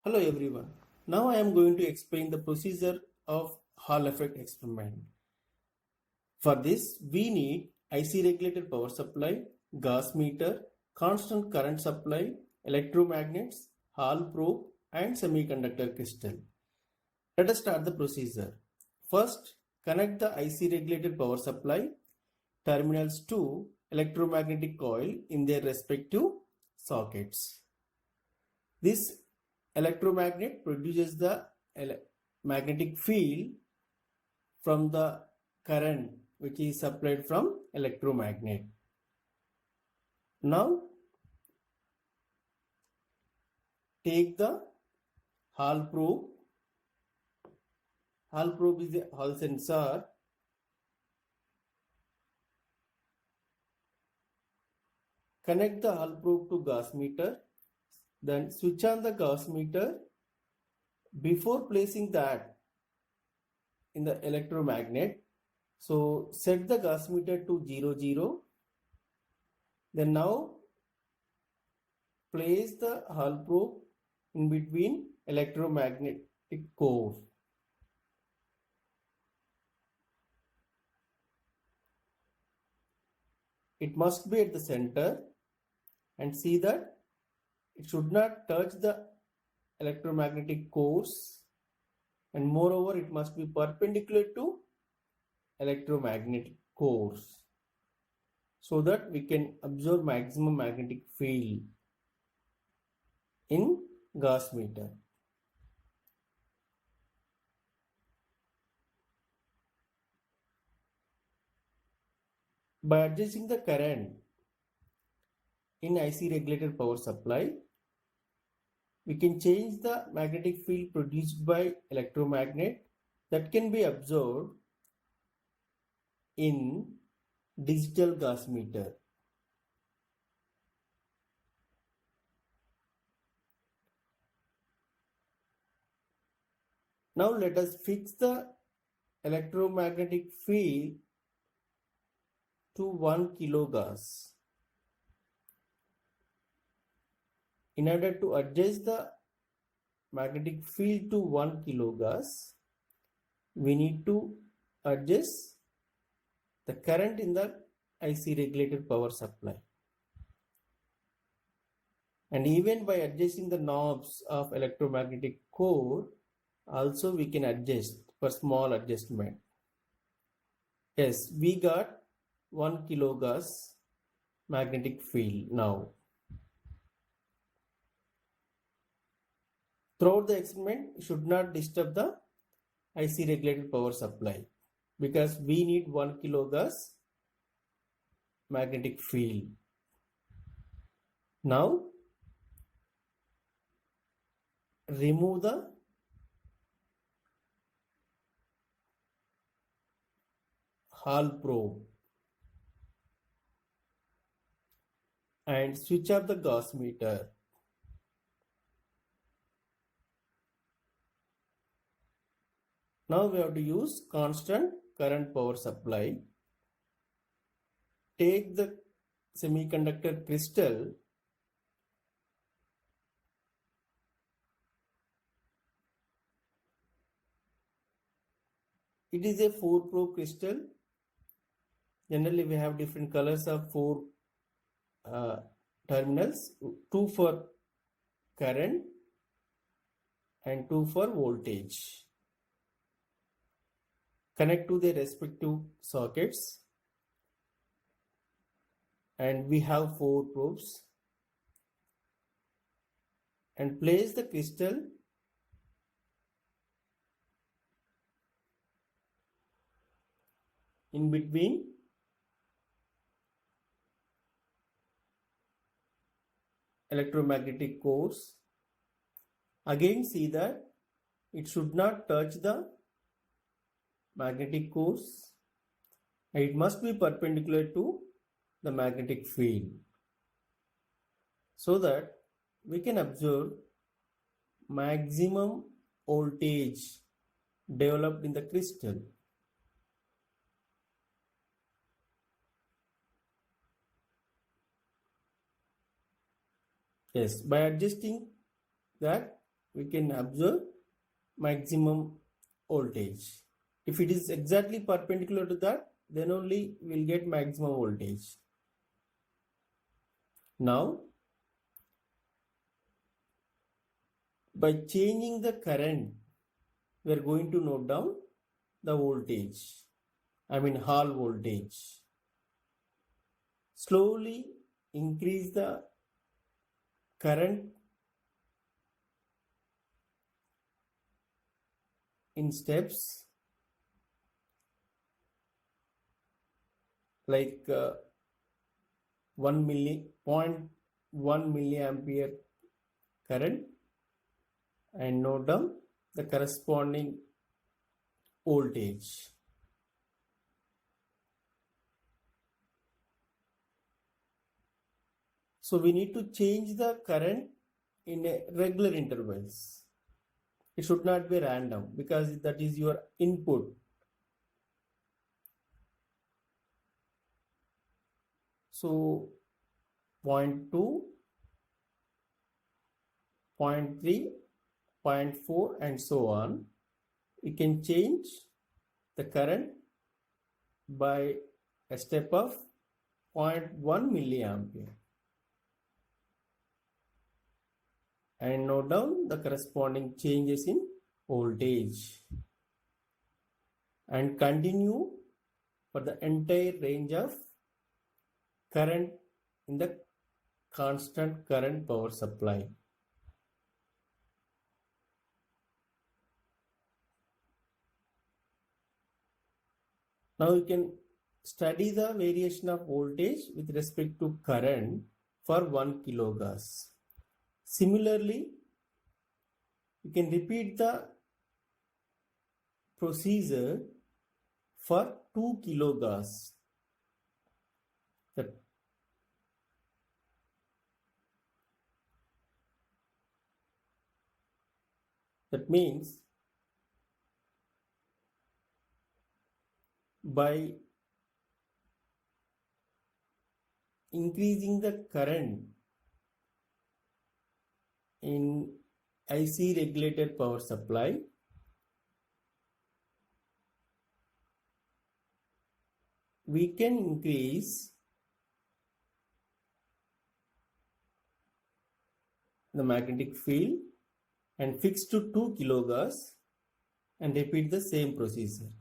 Hello everyone. Now I am going to explain the procedure of Hall effect experiment. For this, we need IC regulated power supply, gas meter, constant current supply, electromagnets, Hall probe, and semiconductor crystal. Let us start the procedure. First, connect the IC regulated power supply terminals to electromagnetic coil in their respective sockets. This electromagnet produces the magnetic field from the current which is supplied from electromagnet. Now take the Hall probe. Hall probe is a Hall sensor. Connect the Hall probe to gas meter. Then switch on the gas meter. Before placing that in the electromagnet, so set the gas meter to 0, 0. Then now place the Hall probe in between electromagnetic core. It must be at the center and see that it should not touch the electromagnetic cores, and moreover it must be perpendicular to electromagnetic cores so that we can observe maximum magnetic field in gas meter. By adjusting the current in IC regulated power supply, we can change the magnetic field produced by electromagnet that can be observed in digital gas meter. Now let us fix the electromagnetic field to 1 kg. In order to adjust the magnetic field to 1 kg, we need to adjust the current in the IC regulated power supply. And even by adjusting the knobs of electromagnetic core, also we can adjust for small adjustment. Yes, we got 1 kg magnetic field now. Throughout the experiment, should not disturb the IC regulated power supply because we need 1 kg magnetic field. Now remove the Hall probe and switch off the gas meter. Now we have to use constant current power supply. Take the semiconductor crystal it is a 4-probe crystal. Generally we have different colors of 4 terminals, 2 for current and 2 for voltage. Connect to the respective sockets, and we have 4 probes, and place the crystal in between electromagnetic cores. Again see that it should not touch the magnetic cores. It must be perpendicular to the magnetic field so that we can observe maximum voltage developed in the crystal. Yes, by adjusting that we can observe maximum voltage. If it is exactly perpendicular to that, then only we'll get maximum voltage. Now, by changing the current, we are going to note down the voltage, Hall voltage. Slowly increase the current in steps, like 0.1 milliampere current, and note down the corresponding voltage. So we need to change the current in a regular intervals. It should not be random, because that is your input. So 0.2, 0.3, 0.4 and so on. We can change the current by a step of 0.1 milliampere. And note down the corresponding changes in voltage, and continue for the entire range of current in the constant current power supply. Now you can study the variation of voltage with respect to current for 1 kilogauss. Similarly, you can repeat the procedure for 2 kilogauss. That means by increasing the current in IC regulated power supply, we can increase the magnetic field and fix to 2 kilogauss and repeat the same procedure.